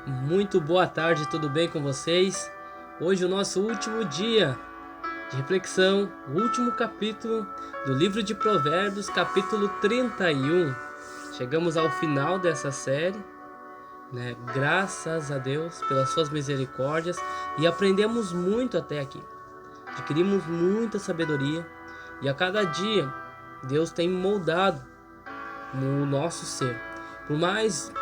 Muito boa tarde, tudo bem com vocês? Hoje o nosso último dia de reflexão, o último capítulo do livro de Provérbios, capítulo 31. Chegamos ao final dessa série, né? Graças a Deus pelas suas misericórdias e aprendemos muito até aqui. Adquirimos muita sabedoria e a cada dia Deus tem moldado no nosso ser. Por mais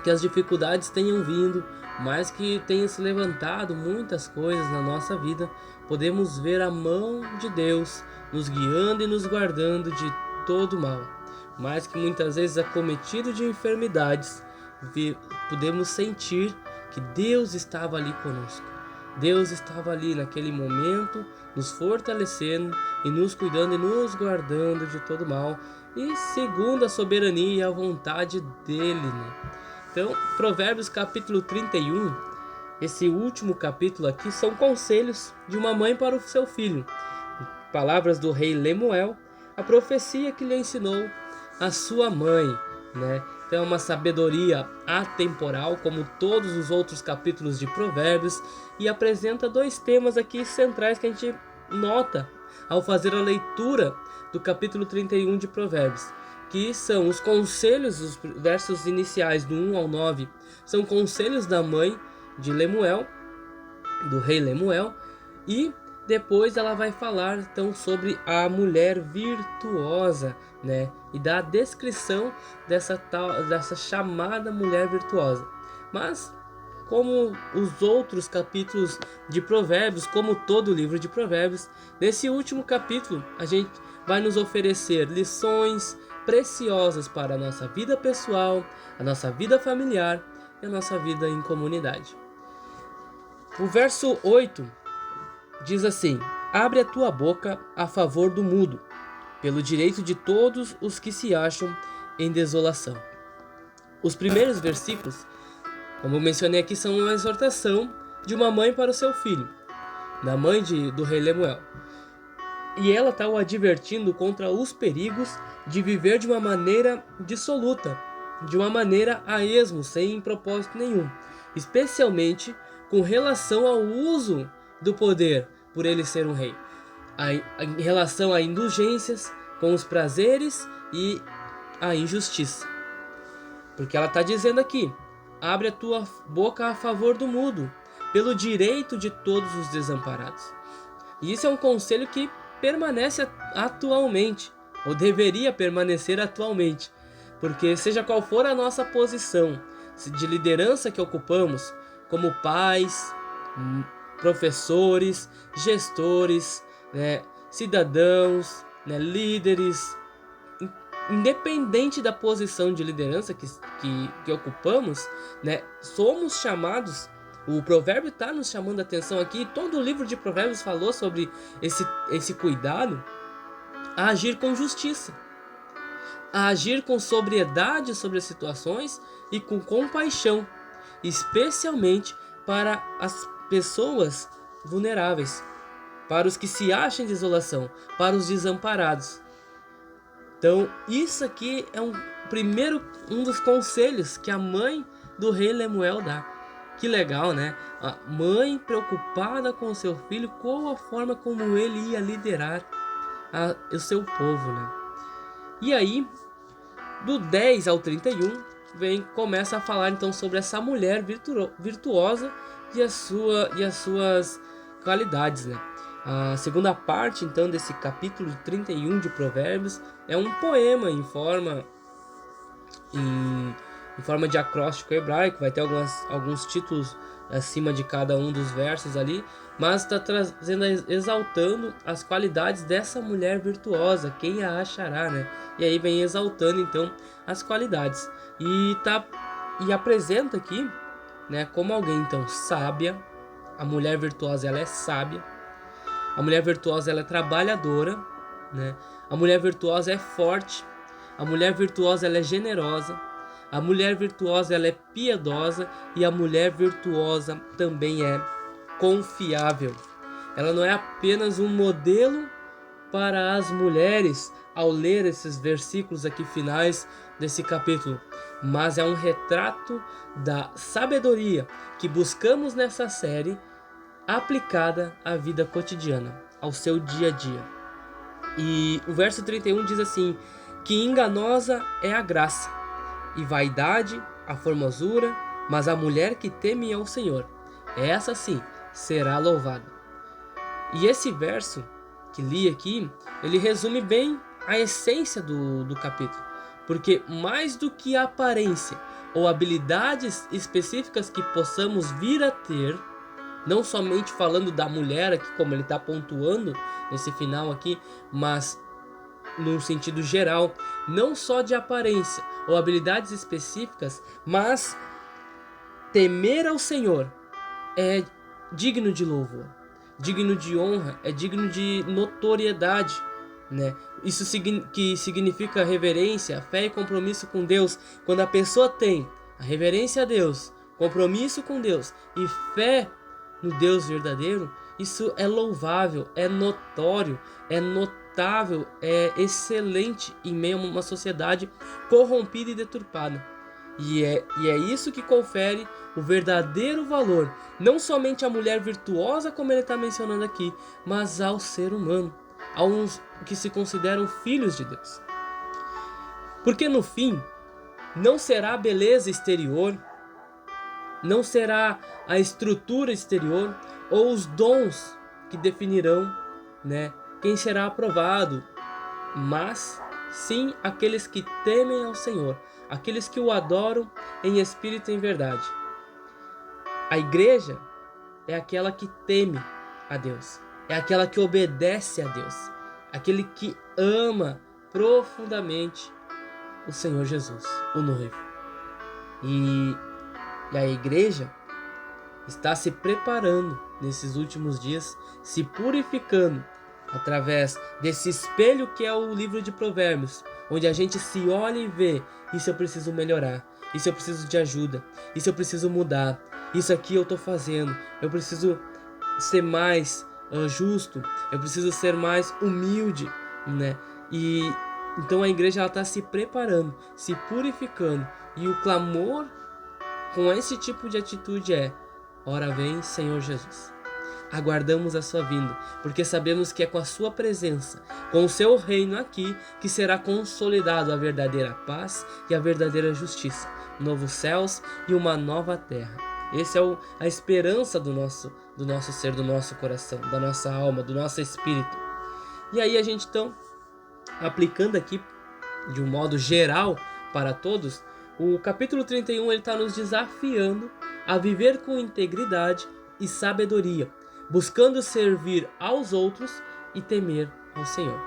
que as dificuldades tenham vindo, mais que tenha se levantado muitas coisas na nossa vida, podemos ver a mão de Deus nos guiando e nos guardando de todo mal. Mais que muitas vezes acometido de enfermidades, podemos sentir que Deus estava ali conosco. Deus estava ali naquele momento, nos fortalecendo e nos cuidando e nos guardando de todo mal, e segundo a soberania e a vontade dele, né? Então, Provérbios capítulo 31, esse último capítulo aqui, são conselhos de uma mãe para o seu filho. Palavras do rei Lemuel, a profecia que lhe ensinou a sua mãe, né? Então, é uma sabedoria atemporal, como todos os outros capítulos de Provérbios, e apresenta dois temas aqui centrais que a gente nota ao fazer a leitura do capítulo 31 de Provérbios, que são os conselhos, os versos iniciais do 1 ao 9, são conselhos da mãe de Lemuel, do rei Lemuel, e depois ela vai falar então sobre a mulher virtuosa, né? E da descrição dessa chamada mulher virtuosa. Mas como os outros capítulos de Provérbios, como todo o livro de Provérbios, nesse último capítulo a gente vai nos oferecer lições preciosas para a nossa vida pessoal, a nossa vida familiar e a nossa vida em comunidade. O verso 8 diz assim: abre a tua boca a favor do mudo, pelo direito de todos os que se acham em desolação. Os primeiros versículos, como eu mencionei aqui, são uma exortação de uma mãe para o seu filho, da mãe do rei Lemuel. E ela está o advertindo contra os perigos de viver de uma maneira dissoluta, de uma maneira a esmo, sem propósito nenhum, especialmente com relação ao uso do poder por ele ser um rei, em relação a indulgências com os prazeres e a injustiça. Porque ela está dizendo aqui: abre a tua boca a favor do mudo, pelo direito de todos os desamparados. E isso é um conselho que permanece atualmente, ou deveria permanecer atualmente, porque seja qual for a nossa posição de liderança que ocupamos, como pais, professores, gestores, né, cidadãos, né, líderes, independente da posição de liderança que ocupamos, né, somos chamados. O provérbio está nos chamando a atenção aqui, todo o livro de Provérbios falou sobre esse cuidado, a agir com justiça, a agir com sobriedade sobre as situações e com compaixão, especialmente para as pessoas vulneráveis, para os que se acham em desolação, para os desamparados. Então, isso aqui é um dos conselhos que a mãe do rei Lemuel dá. Que legal, né? A mãe preocupada com o seu filho, qual a forma como ele ia liderar o seu povo, né? E aí, do 10 ao 31, começa a falar então sobre essa mulher virtuosa e as suas qualidades, né? A segunda parte então desse capítulo 31 de Provérbios é um poema em forma de acróstico hebraico, vai ter alguns títulos acima de cada um dos versos ali, mas está trazendo, exaltando as qualidades dessa mulher virtuosa, quem a achará, né? E aí vem exaltando então as qualidades e apresenta aqui, né, como alguém então sábia. A mulher virtuosa, ela é sábia. A mulher virtuosa, ela é trabalhadora, né? A mulher virtuosa é forte. A mulher virtuosa, ela é generosa. A mulher virtuosa, ela é piedosa, e a mulher virtuosa também é confiável. Ela não é apenas um modelo para as mulheres ao ler esses versículos aqui finais desse capítulo, mas é um retrato da sabedoria que buscamos nessa série aplicada à vida cotidiana, ao seu dia a dia. E o verso 31 diz assim: que enganosa é a graça, e vaidade a formosura, mas a mulher que teme ao Senhor, essa sim será louvada. E esse verso que li aqui, ele resume bem a essência do capítulo, porque mais do que a aparência ou habilidades específicas que possamos vir a ter, não somente falando da mulher aqui, como ele está pontuando nesse final aqui, mas num sentido geral, não só de aparência ou habilidades específicas, mas temer ao Senhor é digno de louvor, digno de honra, é digno de notoriedade, né? Isso que significa reverência, fé e compromisso com Deus. Quando a pessoa tem a reverência a Deus, compromisso com Deus e fé no Deus verdadeiro, isso é louvável, é notório, é notável, é excelente em meio a uma sociedade corrompida e deturpada. E é isso que confere o verdadeiro valor, não somente à mulher virtuosa, como ele está mencionando aqui, mas ao ser humano, aos que se consideram filhos de Deus. Porque no fim, não será a beleza exterior, não será a estrutura exterior ou os dons que definirão, né, quem será aprovado, mas sim aqueles que temem ao Senhor, aqueles que o adoram em espírito e em verdade. A igreja é aquela que teme a Deus, é aquela que obedece a Deus, aquele que ama profundamente o Senhor Jesus, o noivo. E a igreja está se preparando nesses últimos dias, se purificando através desse espelho que é o livro de Provérbios, onde a gente se olha e vê: isso eu preciso melhorar, isso eu preciso de ajuda, isso eu preciso mudar, isso aqui eu estou fazendo, eu preciso ser mais justo, eu preciso ser mais humilde, né? E então a igreja está se preparando, se purificando, e o clamor com esse tipo de atitude é: ora vem, Senhor Jesus. Aguardamos a sua vinda, porque sabemos que é com a sua presença, com o seu reino aqui, que será consolidado a verdadeira paz e a verdadeira justiça, novos céus e uma nova terra. Essa é a esperança do nosso ser, do nosso coração, da nossa alma, do nosso espírito. E aí a gente então, aplicando aqui de um modo geral para todos, o capítulo 31 ele está nos desafiando a viver com integridade e sabedoria, buscando servir aos outros e temer ao Senhor.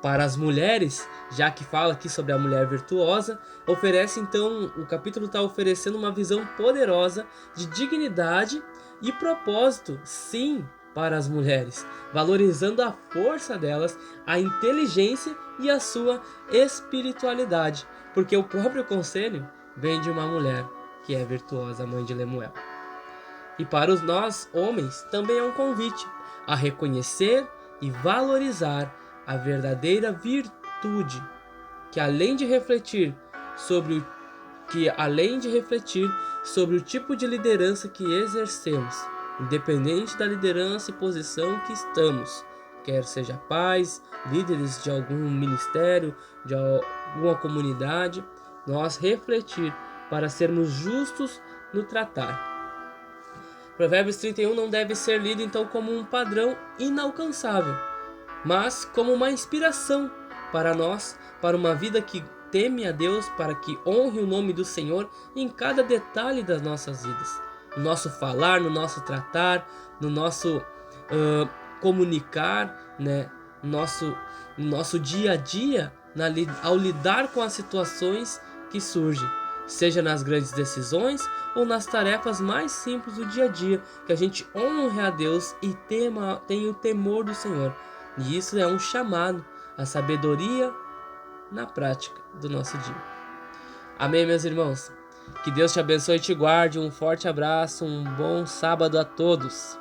Para as mulheres, já que fala aqui sobre a mulher virtuosa, oferece então, o capítulo está oferecendo uma visão poderosa de dignidade e propósito, sim, para as mulheres, valorizando a força delas, a inteligência e a sua espiritualidade, porque o próprio conselho vem de uma mulher que é virtuosa, a mãe de Lemuel. E para nós, homens, também é um convite a reconhecer e valorizar a verdadeira virtude, que além de refletir sobre o tipo de liderança que exercemos, independente da liderança e posição que estamos, quer seja pais, líderes de algum ministério, de alguma comunidade, nós refletir para sermos justos no tratar. Provérbios 31 não deve ser lido então como um padrão inalcançável, mas como uma inspiração para nós, para uma vida que teme a Deus, para que honre o nome do Senhor em cada detalhe das nossas vidas, no nosso falar, no nosso tratar, no nosso comunicar, né? no nosso dia a dia, ao lidar com as situações que surgem, seja nas grandes decisões ou nas tarefas mais simples do dia a dia, que a gente honre a Deus e tenha o temor do Senhor. E isso é um chamado à sabedoria na prática do nosso dia. Amém, meus irmãos? Que Deus te abençoe e te guarde. Um forte abraço, um bom sábado a todos.